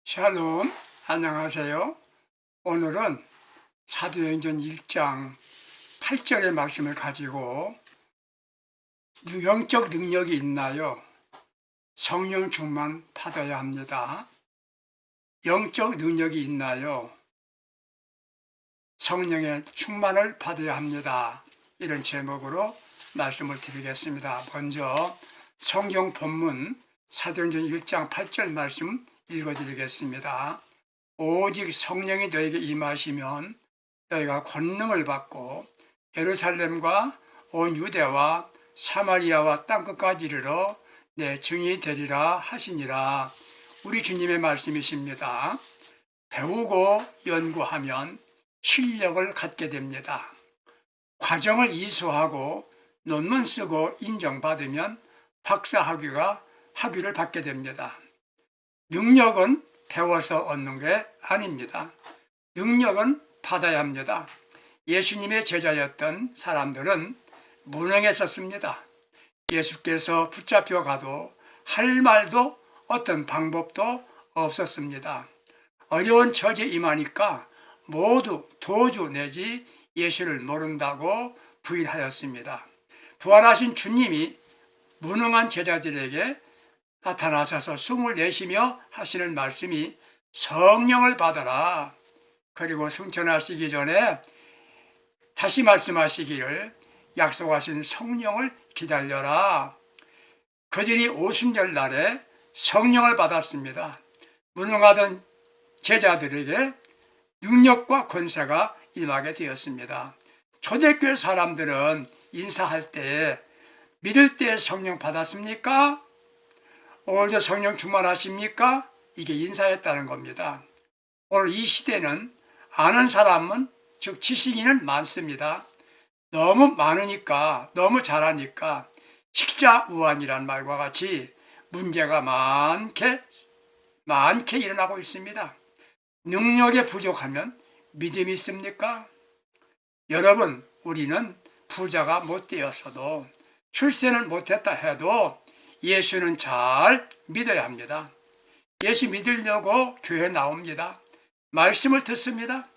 샬롬, 안녕하세요. 오늘은 사도행전 1장 8절의 말씀을 가지고 영적 능력이 있나요? 성령 충만 받아야 합니다. 영적 능력이 있나요? 성령의 충만을 받아야 합니다. 이런 제목으로 말씀을 드리겠습니다. 먼저 성경 본문 사도행전 1장 8절 말씀 읽어드리겠습니다. 오직 성령이 너에게 임하시면 너희가 권능을 받고 예루살렘과 온 유대와 사마리아와 땅끝까지 이르러 내 증인이 되리라 하시니라. 우리 주님의 말씀이십니다. 배우고 연구하면 실력을 갖게 됩니다. 과정을 이수하고 논문 쓰고 인정받으면 학위를 받게 됩니다. 능력은 배워서 얻는 게 아닙니다. 능력은 받아야 합니다. 예수님의 제자였던 사람들은 무능했었습니다. 예수께서 붙잡혀 가도 할 말도 어떤 방법도 없었습니다. 어려운 처지에 임하니까 모두 도주 내지 예수를 모른다고 부인하였습니다. 부활하신 주님이 무능한 제자들에게 나타나셔서 숨을 내쉬며 하시는 말씀이 성령을 받아라. 그리고 승천하시기 전에 다시 말씀하시기를 약속하신 성령을 기다려라. 그들이 오순절 날에 성령을 받았습니다. 무능하던 제자들에게 능력과 권세가 임하게 되었습니다. 초대교회 사람들은 인사할 때 믿을 때 성령 받았습니까? 오늘도 성령 충만하십니까? 이게 인사였다는 겁니다. 오늘 이 시대는 아는 사람은 즉 지식인은 많습니다. 너무 많으니까 너무 잘하니까 식자우환이란 말과 같이 문제가 많게 일어나고 있습니다. 능력에 부족하면 믿음이 있습니까? 여러분, 우리는 부자가 못 되었어도 출세는 못했다 해도 예수는 잘 믿어야 합니다. 예수 믿으려고 교회 나옵니다. 말씀을 듣습니다.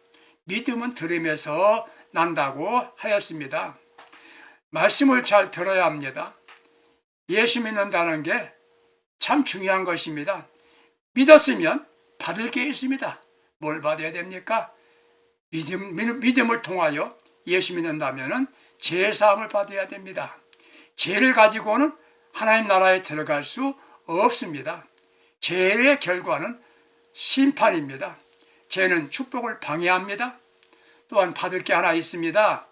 믿음은 들으면서 난다고 하였습니다. 말씀을 잘 들어야 합니다. 예수 믿는다는 게 참 중요한 것입니다. 믿었으면 받을 게 있습니다. 뭘 받아야 됩니까? 믿음을 통하여 예수 믿는다면 죄사함을 받아야 됩니다. 죄를 가지고는 하나님 나라에 들어갈 수 없습니다. 죄의 결과는 심판입니다. 죄는 축복을 방해합니다. 또한 받을 게 하나 있습니다.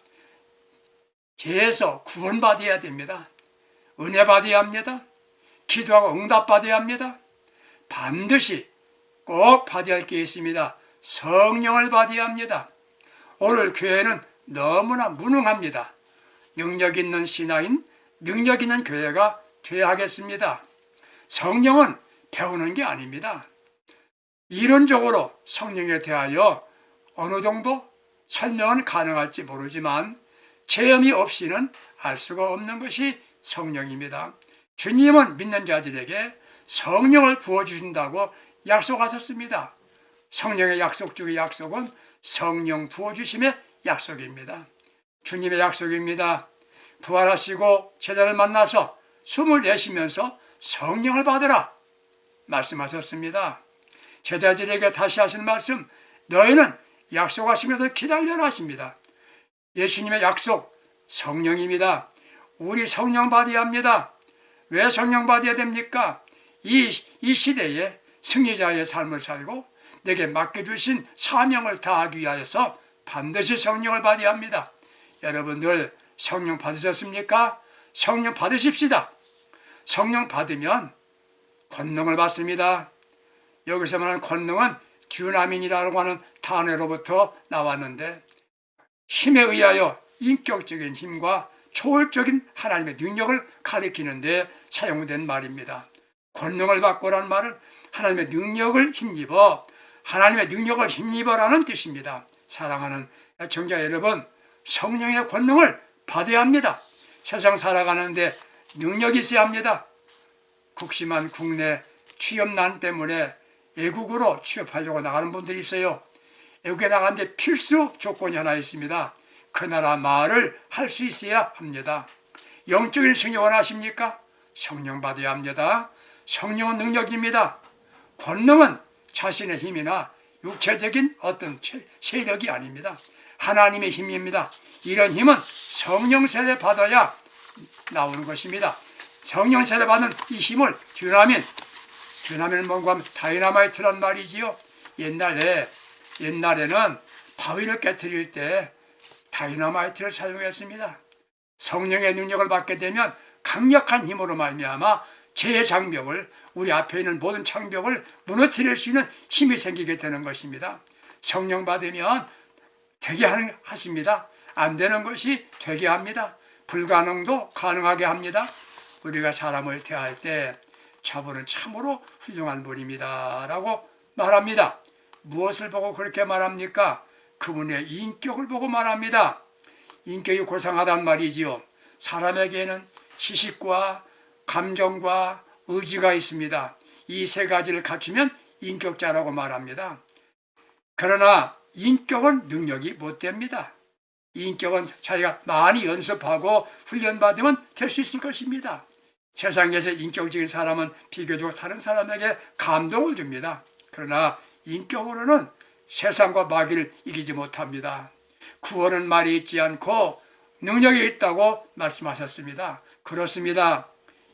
죄에서 구원받아야 됩니다. 은혜 받아야 합니다. 기도하고 응답받아야 합니다. 반드시 꼭 받아야 할 게 있습니다. 성령을 받아야 합니다. 오늘 교회는 너무나 무능합니다. 능력 있는 신앙인, 능력 있는 교회가 되어야 하겠습니다. 성령은 배우는 게 아닙니다. 이론적으로 성령에 대하여 어느 정도 설명은 가능할지 모르지만 체험이 없이는 알 수가 없는 것이 성령입니다. 주님은 믿는 자들에게 성령을 부어주신다고 약속하셨습니다. 성령의 약속 중의 약속은 성령 부어주심의 약속입니다. 주님의 약속입니다. 부활하시고 제자를 만나서 숨을 내쉬면서 성령을 받으라 말씀하셨습니다. 제자들에게 다시 하신 말씀, 너희는 약속하시면서 기다려라 하십니다. 예수님의 약속, 성령입니다. 우리 성령 받아야 합니다. 왜 성령 받아야 됩니까? 이 시대에 승리자의 삶을 살고 내게 맡겨주신 사명을 다하기 위하여서 반드시 성령을 받아야 합니다. 여러분들 성령 받으셨습니까? 성령 받으십시다. 성령 받으면 권능을 받습니다. 여기서 말하는 권능은 듀나민이라고 하는 단어로부터 나왔는데 힘에 의하여 인격적인 힘과 초월적인 하나님의 능력을 가리키는 데 사용된 말입니다. 권능을 받고라는 말은 하나님의 능력을 힘입어 하나님의 능력을 힘입어라는 뜻입니다. 사랑하는 애청자 여러분, 성령의 권능을 받아야 합니다. 세상 살아가는데 능력이 있어야 합니다. 국심한 국내 취업난 때문에 외국으로 취업하려고 나가는 분들이 있어요. 외국에 나가는데 필수 조건이 하나 있습니다. 그 나라 말을 할 수 있어야 합니다. 영적인 승리 원하십니까? 성령 받아야 합니다. 성령은 능력입니다. 권능은 자신의 힘이나 육체적인 어떤 세력이 아닙니다. 하나님의 힘입니다. 이런 힘은 성령 세례 받아야 나오는 것입니다. 성령 세례 받는 이 힘을 듀나민은 뭔가 하면 다이너마이트란 말이지요. 옛날에는 바위를 깨뜨릴 때 다이너마이트를 사용했습니다. 성령의 능력을 받게 되면 강력한 힘으로 말미암아 제 장벽을, 우리 앞에 있는 모든 장벽을 무너뜨릴 수 있는 힘이 생기게 되는 것입니다. 성령 받으면 되게 하십니다. 안 되는 것이 되게 합니다. 불가능도 가능하게 합니다. 우리가 사람을 대할 때 저분은 참으로 훌륭한 분입니다 라고 말합니다. 무엇을 보고 그렇게 말합니까? 그분의 인격을 보고 말합니다. 인격이 고상하단 말이지요. 사람에게는 지식과 감정과 의지가 있습니다. 이 세 가지를 갖추면 인격자라고 말합니다. 그러나 인격은 능력이 못 됩니다. 인격은 자기가 많이 연습하고 훈련받으면 될 수 있을 것입니다. 세상에서 인격적인 사람은 비교적 다른 사람에게 감동을 줍니다. 그러나 인격으로는 세상과 마귀를 이기지 못합니다. 구원은 말이 있지 않고 능력이 있다고 말씀하셨습니다. 그렇습니다.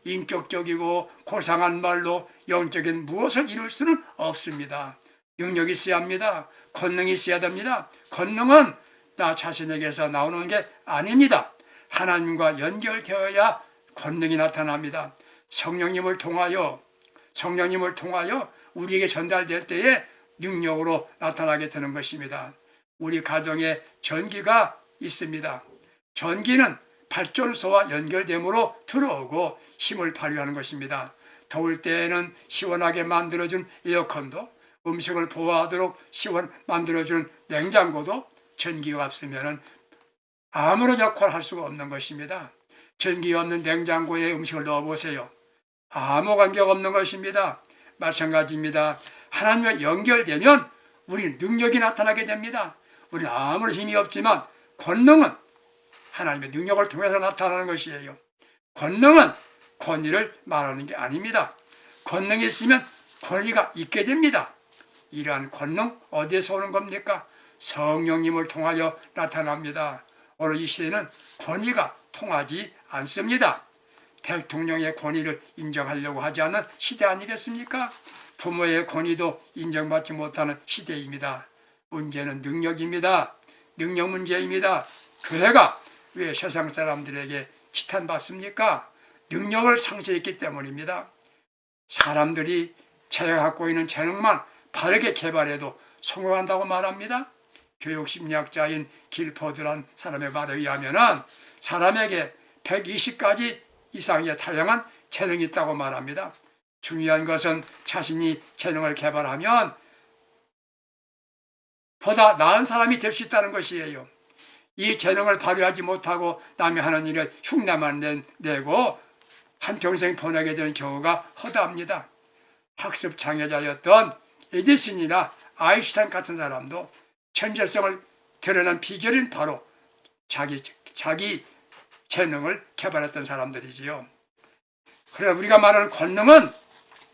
인격적이고 고상한 말로 영적인 무엇을 이룰 수는 없습니다. 능력이 있어야 합니다. 권능이 있어야 됩니다. 권능은 나 자신에게서 나오는 게 아닙니다. 하나님과 연결되어야 권능이 나타납니다. 성령님을 통하여 우리에게 전달될 때에 능력으로 나타나게 되는 것입니다. 우리 가정에 전기가 있습니다. 전기는 발전소와 연결됨으로 들어오고 힘을 발휘하는 것입니다. 더울 때에는 시원하게 만들어준 에어컨도, 음식을 보호하도록 만들어주는 냉장고도 전기가 없으면 아무런 역할을 할 수가 없는 것입니다. 전기 없는 냉장고에 음식을 넣어보세요. 아무 관계가 없는 것입니다. 마찬가지입니다. 하나님과 연결되면 우리는 능력이 나타나게 됩니다. 우리는 아무런 힘이 없지만 권능은 하나님의 능력을 통해서 나타나는 것이에요. 권능은 권위를 말하는 게 아닙니다. 권능이 있으면 권위가 있게 됩니다. 이러한 권능 어디에서 오는 겁니까? 성령님을 통하여 나타납니다. 오늘 이 시대는 권위가 통하지 않습니다. 대통령의 권위를 인정하려고 하지 않는 시대 아니겠습니까? 부모의 권위도 인정받지 못하는 시대입니다. 문제는 능력입니다. 능력 문제입니다. 교회가 왜 세상 사람들에게 지탄받습니까? 능력을 상실했기 때문입니다. 사람들이 자기가 갖고 있는 재능만 바르게 개발해도 성공한다고 말합니다. 교육심리학자인 길포드란 사람의 말에 의하면 사람에게 120가지 이상의 다양한 재능이 있다고 말합니다. 중요한 것은 자신이 재능을 개발하면 보다 나은 사람이 될 수 있다는 것이에요. 이 재능을 발휘하지 못하고 남이 하는 일에 흉내만 내고 한평생 보내게 되는 경우가 허다합니다. 학습 장애자였던 에디슨이나 아인슈타인 같은 사람도 천재성을 드러낸 비결은 바로 자기 재능을 개발했던 사람들이지요. 그러나 우리가 말하는 권능은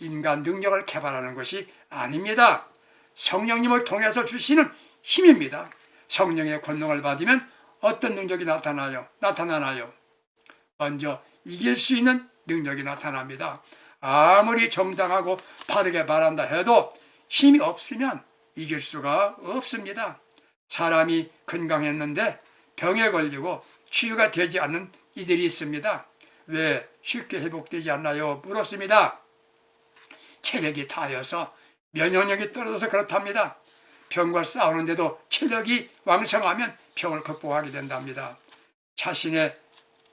인간 능력을 개발하는 것이 아닙니다. 성령님을 통해서 주시는 힘입니다. 성령의 권능을 받으면 어떤 능력이 나타나나요? 먼저 이길 수 있는 능력이 나타납니다. 아무리 정당하고 바르게 말한다 해도 힘이 없으면 이길 수가 없습니다. 사람이 건강했는데 병에 걸리고 치유가 되지 않는 이들이 있습니다. 왜 쉽게 회복되지 않나요? 물었습니다. 체력이 다여서 면역력이 떨어져서 그렇답니다. 병과 싸우는데도 체력이 왕성하면 병을 극복하게 된답니다. 자신의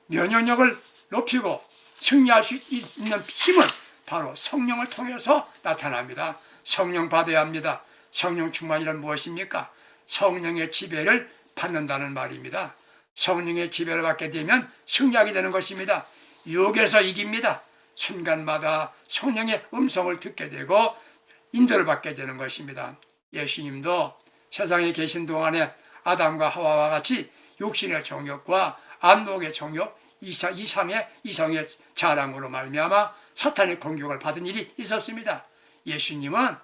면역력을 높이고 승리할 수 있는 힘은 바로 성령을 통해서 나타납니다. 성령 받아야 합니다. 성령 충만이란 무엇입니까? 성령의 지배를 받는다는 말입니다. 성령의 지배를 받게 되면 승리하게 되는 것입니다. 유혹에서 이깁니다. 순간마다 성령의 음성을 듣게 되고 인도를 받게 되는 것입니다. 예수님도 세상에 계신 동안에 아담과 하와와 같이 육신의 정욕과 안목의 정욕, 이성의 자랑으로 말미암아 사탄의 공격을 받은 일이 있었습니다. 예수님은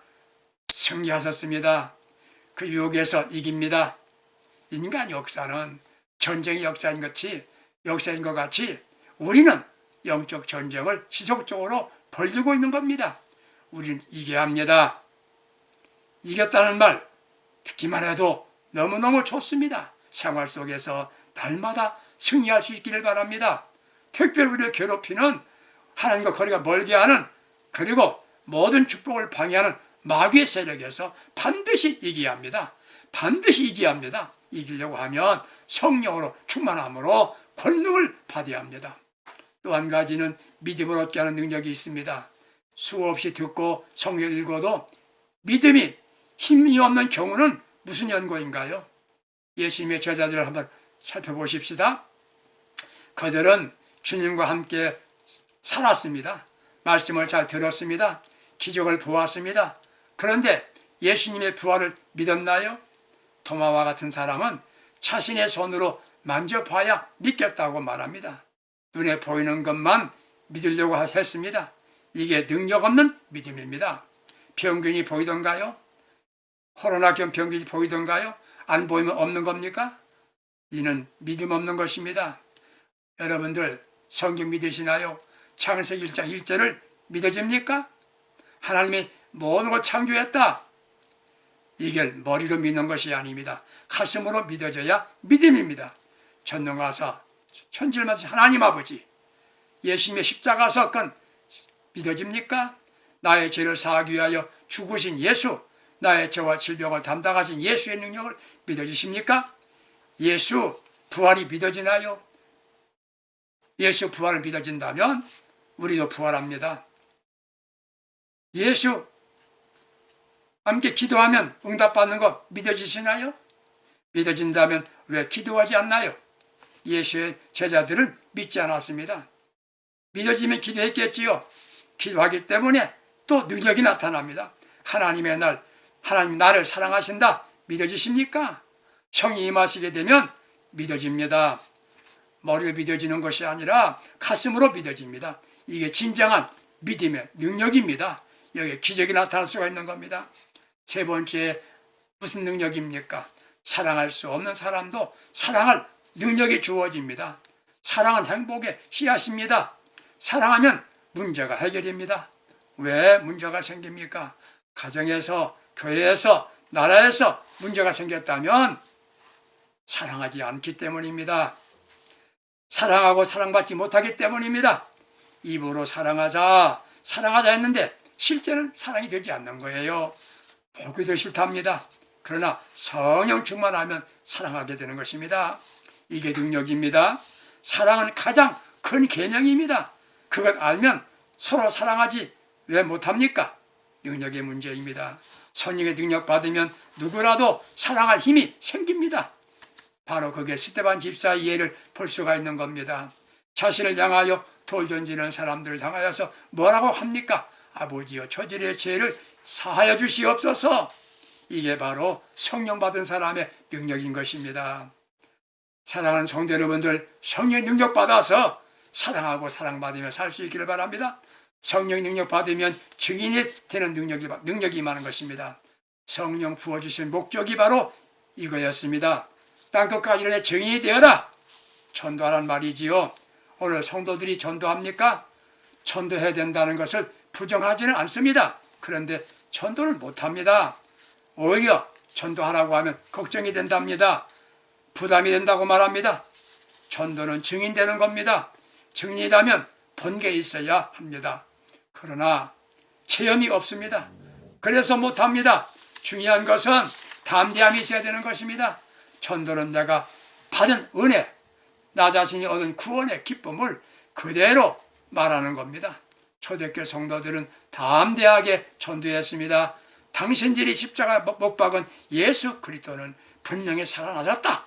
승리하셨습니다. 그 유혹에서 이깁니다. 인간 역사는 전쟁의 역사인 것 같이 우리는 영적 전쟁을 지속적으로 벌이고 있는 겁니다. 우리는 이겨야 합니다. 이겼다는 말 듣기만 해도 너무너무 좋습니다. 생활 속에서 날마다 승리할 수 있기를 바랍니다. 특별히 우리를 괴롭히는 하나님과 거리가 멀게 하는 그리고 모든 축복을 방해하는 마귀의 세력에서 반드시 이겨야 합니다. 반드시 이겨야 합니다. 이기려고 하면 성령으로 충만함으로 권능을 받아야 합니다. 또 한 가지는 믿음을 얻게 하는 능력이 있습니다. 수없이 듣고 성경 읽어도 믿음이 힘이 없는 경우는 무슨 연고인가요? 예수님의 제자들을 한번 살펴보십시다. 그들은 주님과 함께 살았습니다. 말씀을 잘 들었습니다. 기적을 보았습니다. 그런데 예수님의 부활을 믿었나요? 도마와 같은 사람은 자신의 손으로 만져봐야 믿겠다고 말합니다. 눈에 보이는 것만 믿으려고 했습니다. 이게 능력 없는 믿음입니다. 병균이 보이던가요? 코로나병 병균이 보이던가요? 안 보이면 없는 겁니까? 이는 믿음 없는 것입니다. 여러분들 성경 믿으시나요? 창세기 1장 1절을 믿어집니까? 하나님이 모든 걸 창조했다. 이걸 머리로 믿는 것이 아닙니다. 가슴으로 믿어져야 믿음입니다. 전능하사 천지를 하나님 아버지, 예수님의 십자가 사건 믿어집니까? 나의 죄를 사하기 위하여 죽으신 예수, 나의 죄와 질병을 담당하신 예수의 능력을 믿어지십니까? 예수 부활이 믿어지나요? 예수 부활을 믿어진다면 우리도 부활합니다. 예수 함께 기도하면 응답받는 거 믿어지시나요? 믿어진다면 왜 기도하지 않나요? 예수의 제자들은 믿지 않았습니다. 믿어지면 기도했겠지요. 기도하기 때문에 또 능력이 나타납니다. 하나님 나를 사랑하신다. 믿어지십니까? 성이 임하시게 되면 믿어집니다. 머리로 믿어지는 것이 아니라 가슴으로 믿어집니다. 이게 진정한 믿음의 능력입니다. 여기에 기적이 나타날 수가 있는 겁니다. 세 번째, 무슨 능력입니까? 사랑할 수 없는 사람도 사랑할 능력이 주어집니다. 사랑은 행복의 씨앗입니다. 사랑하면 문제가 해결입니다. 왜 문제가 생깁니까? 가정에서, 교회에서, 나라에서 문제가 생겼다면 사랑하지 않기 때문입니다. 사랑하고 사랑받지 못하기 때문입니다. 입으로 사랑하자 했는데 실제는 사랑이 되지 않는 거예요. 보기도 싫답니다. 그러나 성령 충만하면 사랑하게 되는 것입니다. 이게 능력입니다. 사랑은 가장 큰 계명입니다. 그것 알면 서로 사랑하지 왜 못합니까? 능력의 문제입니다. 성령의 능력 받으면 누구라도 사랑할 힘이 생깁니다. 바로 그게 스데반 집사의 예를 볼 수가 있는 겁니다. 자신을 향하여 돌 던지는 사람들을 향하여서 뭐라고 합니까? 아버지여 저들의 죄를 사하여 주시옵소서. 이게 바로 성령 받은 사람의 능력인 것입니다. 사랑하는 성도 여러분들, 성령의 능력 받아서 사랑하고 사랑받으며 살 수 있기를 바랍니다. 성령 능력 받으면 증인이 되는 능력이 많은 것입니다. 성령 부어주신 목적이 바로 이거였습니다. 땅끝과 이런의 증인이 되어라. 전도하란 말이지요. 오늘 성도들이 전도합니까? 전도해야 된다는 것을 부정하지는 않습니다. 그런데 전도를 못합니다. 오히려 전도하라고 하면 걱정이 된답니다. 부담이 된다고 말합니다. 전도는 증인되는 겁니다. 증인이라면 본게 있어야 합니다. 그러나 체험이 없습니다. 그래서 못합니다. 중요한 것은 담대함이 있어야 되는 것입니다. 전도는 내가 받은 은혜, 나 자신이 얻은 구원의 기쁨을 그대로 말하는 겁니다. 초대교회 성도들은 담대하게 전도했습니다. 당신들이 십자가 못 박은 예수 그리스도는 분명히 살아나셨다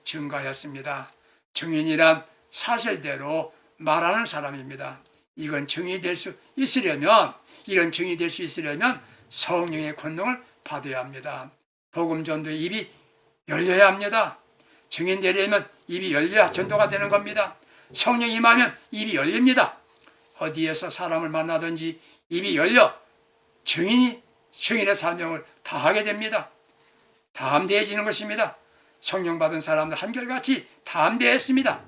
증거했습니다. 증인이란 사실대로 말하는 사람입니다. 이건 증인이 될 수 있으려면, 이런 증인이 될 수 있으려면 성령의 권능을 받아야 합니다. 복음 전도의 입이 열려야 합니다. 증인 되려면 입이 열려야 전도가 되는 겁니다. 성령이 임하면 입이 열립니다. 어디에서 사람을 만나든지 입이 열려 증인의 사명을 다하게 됩니다. 담대해지는 것입니다. 성령 받은 사람들 한결같이 담대했습니다.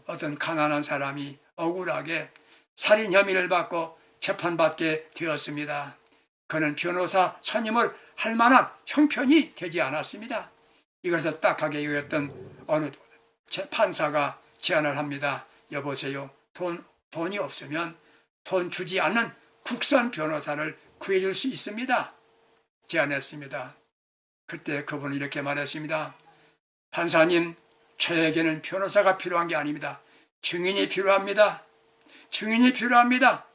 어떤 가난한 사람이 억울하게 살인 혐의를 받고 재판받게 되었습니다. 그는 변호사 선임을 할 만한 형편이 되지 않았습니다. 이것을 딱하게 여겼던 어느 판사가 제안을 합니다. 여보세요. 돈이 없으면 돈 주지 않는 국선 변호사를 구해줄 수 있습니다. 제안했습니다. 그때 그분은 이렇게 말했습니다. 판사님, 저에게는 변호사가 필요한 게 아닙니다. 증인이 필요합니다. 증인이 필요합니다.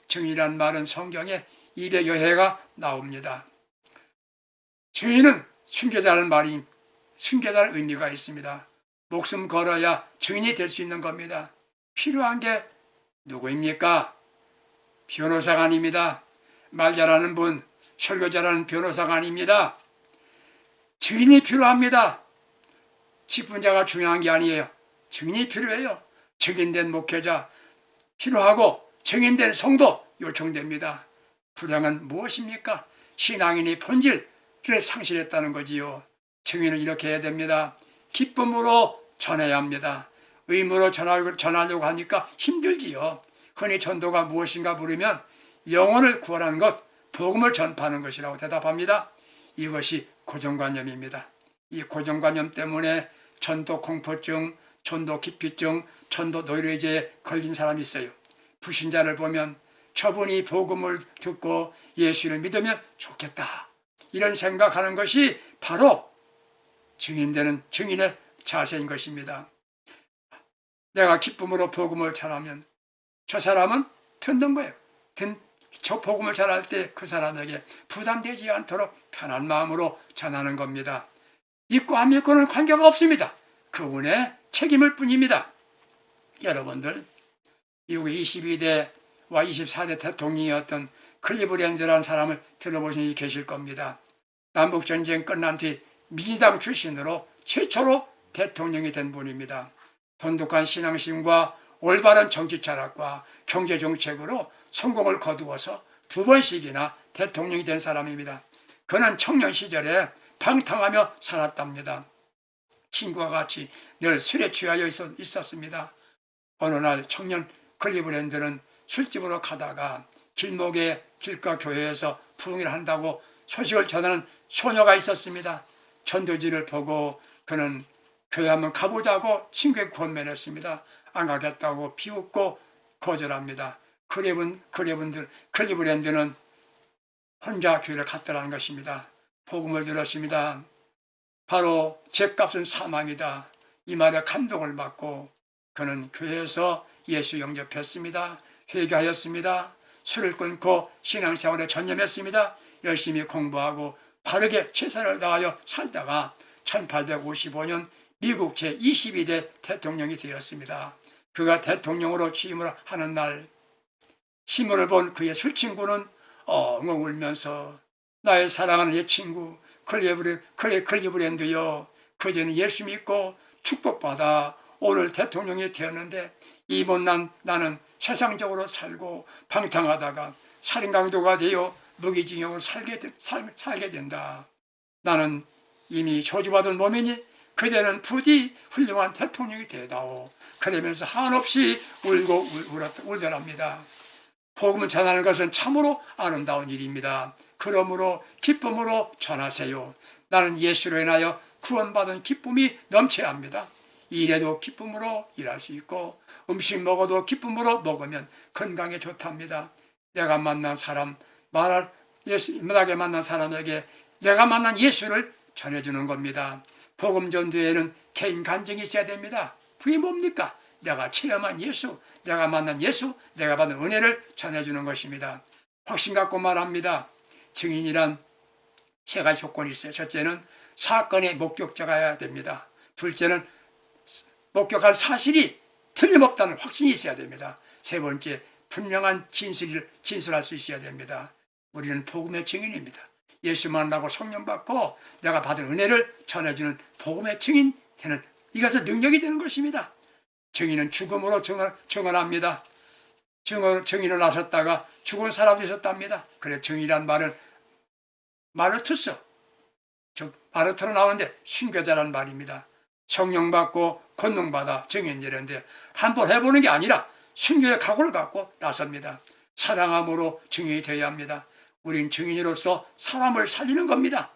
증인이란 말은 성경에 200여 회가 나옵니다. 증인은 순교자라는 의미가 있습니다. 목숨 걸어야 증인이 될 수 있는 겁니다. 필요한 게 누구입니까? 변호사가 아닙니다. 말 잘하는 분, 설교자라는 변호사가 아닙니다. 증인이 필요합니다. 직분자가 중요한 게 아니에요. 증인이 필요해요. 증인된 목회자 필요하고 증인된 성도 요청됩니다. 불행은 무엇입니까? 신앙인이 본질을 상실했다는 거지요. 증인은 이렇게 해야 됩니다. 기쁨으로 전해야 합니다. 의무로 전하려고 하니까 힘들지요. 흔히 전도가 무엇인가 물으면 영혼을 구원하는 것, 복음을 전파하는 것이라고 대답합니다. 이것이 고정관념입니다. 이 고정관념 때문에 전도 공포증, 전도 기피증, 전도 노이로제에 걸린 사람이 있어요. 불신자를 보면 저분이 복음을 듣고 예수를 믿으면 좋겠다. 이런 생각하는 것이 바로 증인되는 증인의 자세인 것입니다. 내가 기쁨으로 복음을 전하면 저 사람은 듣는 거예요. 저 복음을 전할 때 그 사람에게 부담되지 않도록 편한 마음으로 전하는 겁니다. 믿고 안 믿고는 관계가 없습니다. 그분의 책임일 뿐입니다. 여러분들, 미국의 22대와 24대 대통령이었던 클리브랜드라는 사람을 들어보신 분이 계실 겁니다. 남북전쟁 끝난 뒤 민주당 출신으로 최초로 대통령이 된 분입니다. 돈독한 신앙심과 올바른 정치 철학과 경제 정책으로 성공을 거두어서 2번씩이나 대통령이 된 사람입니다. 그는 청년 시절에 방탕하며 살았답니다. 친구와 같이 늘 술에 취하여 있었습니다. 어느 날 청년 클리브랜드는 술집으로 가다가 길목에 길가 교회에서 부흥회를 한다고 소식을 전하는 소녀가 있었습니다. 전도지를 보고 그는 교회 한번 가보자고 친구에게 권면했습니다. 안 가겠다고 비웃고 거절합니다. 클리브랜드는 혼자 교회를 갔더라는 것입니다. 복음을 들었습니다. 바로 죄값은 사망이다. 이 말에 감동을 받고 그는 교회에서 예수 영접했습니다. 회개하였습니다. 술을 끊고 신앙생활에 전념했습니다. 열심히 공부하고 바르게 최선을 다하여 살다가 1855년 미국 제22대 대통령이 되었습니다. 그가 대통령으로 취임을 하는 날 신문을 본 그의 술친구는 엉엉 울면서 나의 사랑하는 내 친구 클리브랜드여, 그제는 예수 믿고 축복받아 오늘 대통령이 되었는데 이 못난 나는 세상적으로 살고 방탕하다가 살인강도가 되어 무기징역으로 살게 된다. 나는 이미 저주받은 몸이니 그대는 부디 훌륭한 대통령이 되다오. 그러면서 한없이 울고 울더랍니다. 복음을 전하는 것은 참으로 아름다운 일입니다. 그러므로 기쁨으로 전하세요. 나는 예수로 인하여 구원받은 기쁨이 넘쳐야 합니다. 일해도 기쁨으로 일할 수 있고 음식 먹어도 기쁨으로 먹으면 건강에 좋답니다. 내가 만난 사람, 만나게 만난 사람에게 내가 만난 예수를 전해주는 겁니다. 복음 전도에는 개인 간증이 있어야 됩니다. 그게 뭡니까? 내가 체험한 예수, 내가 만난 예수, 내가 받은 은혜를 전해주는 것입니다. 확신 갖고 말합니다. 증인이란 세 가지 조건이 있어요. 첫째는 사건의 목격자가 됩니다. 둘째는 목격할 사실이 틀림없다는 확신이 있어야 됩니다. 세 번째, 분명한 진술할 수 있어야 됩니다. 우리는 복음의 증인입니다. 예수 만나고 성령 받고 내가 받은 은혜를 전해주는 복음의 증인 되는, 이것은 능력이 되는 것입니다. 증인은 죽음으로 증언합니다. 증인을 나섰다가 죽은 사람도 있었답니다. 그래, 증인이란 말은 마르투스, 즉 마르투로 나오는데 순교자란 말입니다. 성령 받고 권능 받아 증인이라는데 한번 해보는 게 아니라 순교의 각오를 갖고 나섭니다. 사랑함으로 증인이 되어야 합니다. 우린 증인으로서 사람을 살리는 겁니다.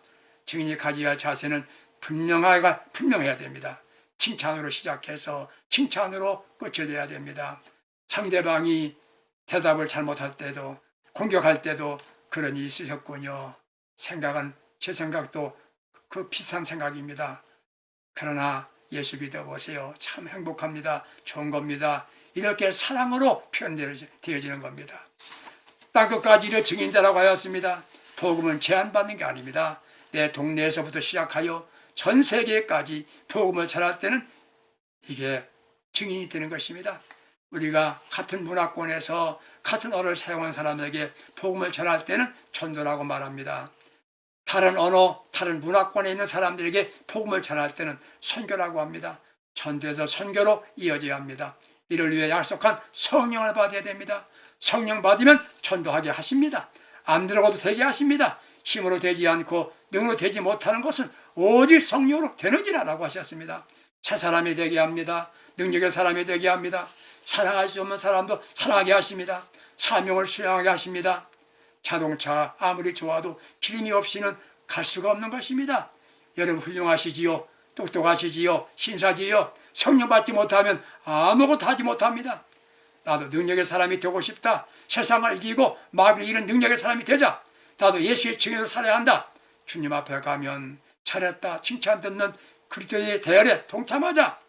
증인이 가져야 할 자세는 분명해야 됩니다. 칭찬으로 시작해서 칭찬으로 끝을 내야 됩니다. 상대방이 대답을 잘못할 때도, 공격할 때도 그런 일이 있으셨군요. 제 생각도 그 비슷한 생각입니다. 그러나 예수 믿어보세요. 참 행복합니다. 좋은 겁니다. 이렇게 사랑으로 표현되어지는 겁니다. 땅끝까지 이르 증인되라고 하였습니다. 복음은 제한받는 게 아닙니다. 내 동네에서부터 시작하여 전 세계까지 복음을 전할 때는 이게 증인이 되는 것입니다. 우리가 같은 문화권에서 같은 언어를 사용한 사람에게 복음을 전할 때는 전도라고 말합니다. 다른 언어, 다른 문화권에 있는 사람들에게 복음을 전할 때는 선교라고 합니다. 전도에서 선교로 이어져야 합니다. 이를 위해 약속한 성령을 받아야 됩니다. 성령 받으면 전도하게 하십니다. 안 들어가도 되게 하십니다. 힘으로 되지 않고 능으로 되지 못하는 것은 오직 성령으로 되는지라라고 하셨습니다. 새 사람이 되게 합니다. 능력의 사람이 되게 합니다. 사랑할 수 없는 사람도 사랑하게 하십니다. 사명을 수행하게 하십니다. 자동차 아무리 좋아도 기름이 없이는 갈 수가 없는 것입니다. 여러분 훌륭하시지요. 똑똑하시지요. 신사지요. 성령 받지 못하면 아무것도 하지 못합니다. 나도 능력의 사람이 되고 싶다. 세상을 이기고 마귀를 이기는 능력의 사람이 되자. 나도 예수의 증인으로 살아야 한다. 주님 앞에 가면 잘했다 칭찬 듣는 그리스도의 대열에 동참하자.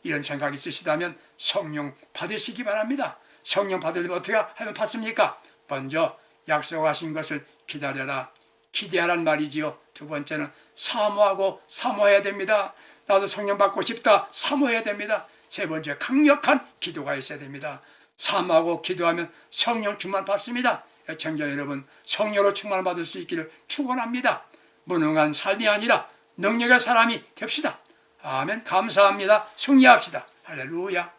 이런 생각이 있으시다면 성령 받으시기 바랍니다. 성령 받으려면 어떻게 하면 받습니까? 먼저 약속하신 것을 기다려라. 기대하란 말이지요. 두 번째는 사모해야 됩니다. 나도 성령 받고 싶다. 사모해야 됩니다. 세 번째, 강력한 기도가 있어야 됩니다. 사모하고 기도하면 성령 충만 받습니다. 애청자 여러분, 성령으로 충만 받을 수 있기를 축원합니다. 무능한 삶이 아니라 능력의 사람이 됩시다. 아멘. 감사합니다. 승리합시다. 할렐루야.